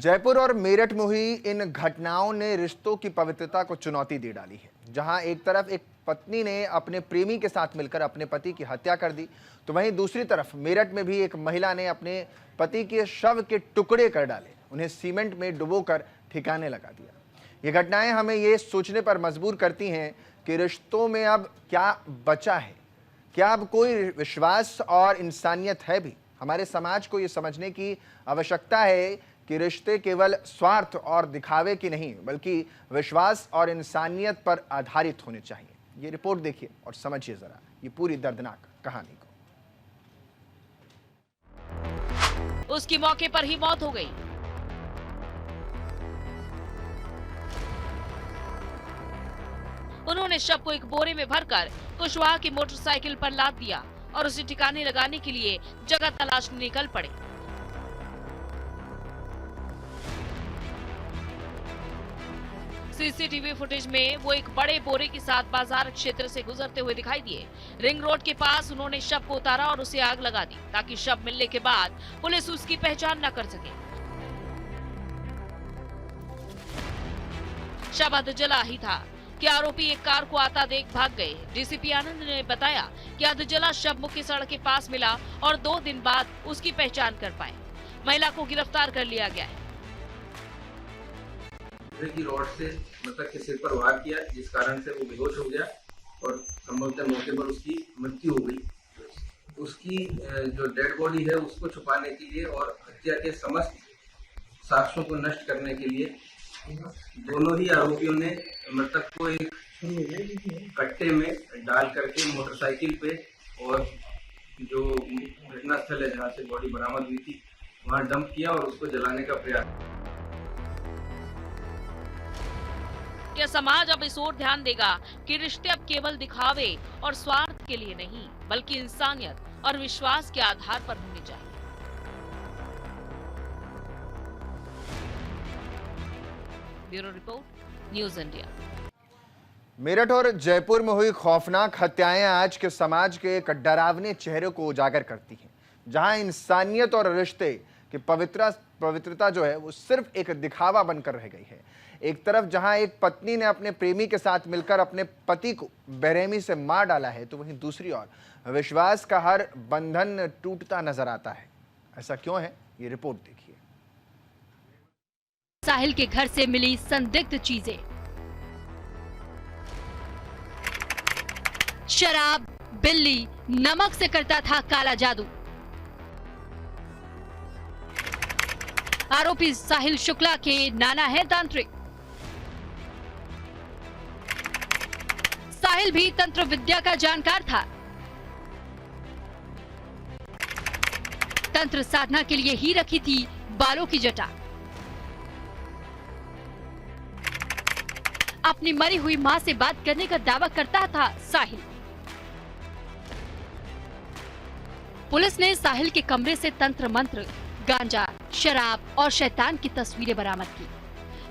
जयपुर और मेरठ में हुई इन घटनाओं ने रिश्तों की पवित्रता को चुनौती दे डाली है। जहां एक तरफ एक पत्नी ने अपने प्रेमी के साथ मिलकर अपने पति की हत्या कर दी, तो वहीं दूसरी तरफ मेरठ में भी एक महिला ने अपने पति के शव के टुकड़े कर डाले, उन्हें सीमेंट में डुबोकर ठिकाने लगा दिया। ये घटनाएं हमें ये सोचने पर मजबूर करती हैं कि रिश्तों में अब क्या बचा है, क्या अब कोई विश्वास और इंसानियत है भी। हमारे समाज को ये समझने की आवश्यकता है कि रिश्ते केवल स्वार्थ और दिखावे की नहीं, बल्कि विश्वास और इंसानियत पर आधारित होने चाहिए। ये रिपोर्ट देखिए और समझिए जरा ये पूरी दर्दनाक कहानी को। उसकी मौके पर ही मौत हो गई। उन्होंने शव को एक बोरे में भरकर कुशवाहा की मोटरसाइकिल पर लाद दिया और उसे ठिकाने लगाने के लिए जगह तलाशने निकल पड़े। सीसीटीवी फुटेज में वो एक बड़े बोरे के साथ बाजार क्षेत्र से गुजरते हुए दिखाई दिए। रिंग रोड के पास उन्होंने शव को उतारा और उसे आग लगा दी ताकि शव मिलने के बाद पुलिस उसकी पहचान न कर सके। शव अधजला ही था कि आरोपी एक कार को आता देख भाग गए। डीसीपी आनंद ने बताया कि अधजला शव मुख्य सड़क के पास मिला और 2 दिन बाद उसकी पहचान कर पाए। महिला को गिरफ्तार कर लिया गया है। की रॉड से मृतक के सिर पर वार किया, जिस कारण से वो बेहोश हो गया और संभवतः मौके पर उसकी मृत्यु हो गई। उसकी जो डेड बॉडी है उसको छुपाने के लिए और हत्या के समस्त साक्ष्यों को नष्ट करने के लिए दोनों ही आरोपियों ने मृतक को एक कट्टे में डाल करके मोटरसाइकिल पे और जो घटना स्थल है जहाँ से बॉडी बरामद हुई थी वहाँ डंप किया और उसको जलाने का प्रयास। क्या समाज अब इस ओर ध्यान देगा कि रिश्ते अब केवल दिखावे और स्वार्थ के लिए नहीं, बल्कि इंसानियत और विश्वास के आधार पर होने चाहिए। Bureau report, news India. Meerut और जयपुर में हुई खौफनाक हत्याएं आज के समाज के एक डरावने चेहरे को उजागर करती हैं, जहां इंसानियत और रिश्ते की पवित्रता जो है वो सिर्फ एक दिखावा बनकर रह गई है। एक तरफ जहां एक पत्नी ने अपने प्रेमी के साथ मिलकर अपने पति को बेरहमी से मार डाला है, तो वहीं दूसरी ओर विश्वास का हर बंधन टूटता नजर आता है। ऐसा क्यों है, ये रिपोर्ट देखिए। साहिल के घर से मिली संदिग्ध चीजें, शराब, बिल्ली, नमक से करता था काला जादू। आरोपी साहिल शुक्ला के नाना है तांत्रिक। साहिल भी तंत्र विद्या का जानकार था। तंत्र साधना के लिए ही रखी थी बालों की जटा। अपनी मरी हुई मां से बात करने का दावा करता था साहिल। पुलिस ने साहिल के कमरे से तंत्र मंत्र, गांजा, शराब और शैतान की तस्वीरें बरामद की।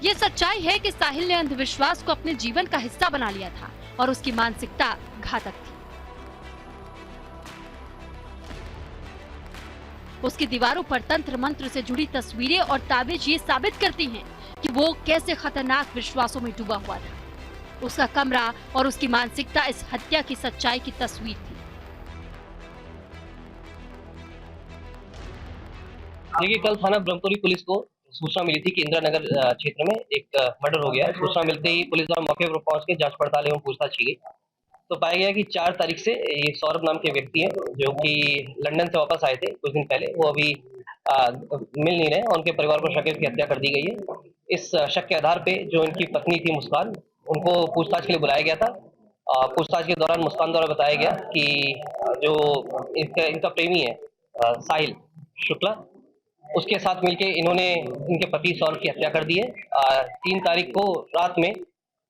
ये सच्चाई है कि साहिल ने अंधविश्वास को अपने जीवन का हिस्सा बना लिया था और उसकी मानसिकता घातक थी। उसकी दीवारों पर तंत्र मंत्र से जुड़ी तस्वीरें और ताबीज ये साबित करती हैं कि वो कैसे खतरनाक विश्वासों में डूबा हुआ था। उसका कमरा और उसकी मानसिकता इस हत्या की सच्चाई की तस्वीर थी। देखिए, कल थाना ब्रह्मपुरी पुलिस को सूचना मिली थी कि इंदिरा नगर क्षेत्र में एक मर्डर हो गया है। सूचना मिलते ही पुलिस द्वारा मौके पर पहुंच के जांच पड़ताल एवं पूछताछ की गई, तो पाया गया कि 4 तारीख से ये सौरभ नाम के व्यक्ति हैं जो कि लंदन से वापस आए थे कुछ दिन पहले। वो अभी मिल नहीं रहे, उनके परिवार को शक है कि हत्या कर दी गई है। इस शक के आधार पे जो इनकी पत्नी थी मुस्कान, उनको पूछताछ के लिए बुलाया गया था। पूछताछ के दौरान मुस्कान द्वारा बताया गया कि जो इनका प्रेमी है साहिल शुक्ला, उसके साथ मिलके इन्होंने इनके पति सौरभ की हत्या कर दी है। 3 तारीख को रात में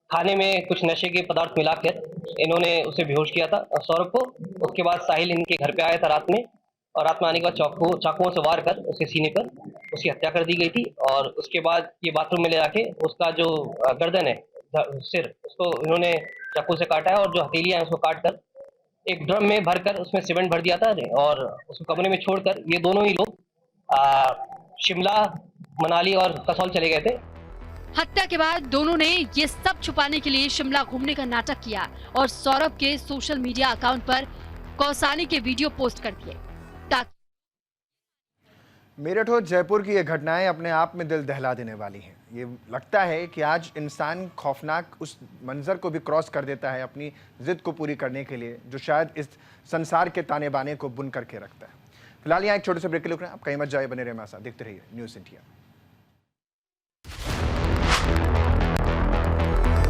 खाने में कुछ नशे के पदार्थ मिलाकर इन्होंने उसे बेहोश किया था सौरभ को। उसके बाद साहिल इनके घर पे आया था रात में, और रात में आने के बाद चाकुओं से वार कर उसके सीने पर उसकी हत्या कर दी गई थी। और उसके बाद ये बाथरूम में ले जाके उसका जो गर्दन है, सिर, उसको इन्होंने चाकू से काटा है और जो हथेलियां हैं उसको काट कर एक ड्रम में भरकर उसमें सीमेंट भर दिया था और उसको कमरे में छोड़कर ये दोनों ही लोग शिमला मनाली और कसौल चले गए थे। हत्या के बाद दोनों ने ये सब छुपाने के लिए शिमला घूमने का नाटक किया और सौरभ के सोशल मीडिया अकाउंट पर कौसानी के वीडियो पोस्ट कर दिए ताकि मेरठ और जयपुर की ये घटनाएं अपने आप में दिल दहला देने वाली हैं। ये लगता है कि आज इंसान खौफनाक उस मंजर को भी क्रॉस कर देता है अपनी जिद को पूरी करने के लिए, जो शायद इस संसार के ताने बाने को बुन करके रखता है। फिलहाल यहाँ एक छोटे से ब्रेक के लिए आप कहीं मत जाए, बने रहे हमारे साथ, देखते रहिए न्यूज़ इंडिया।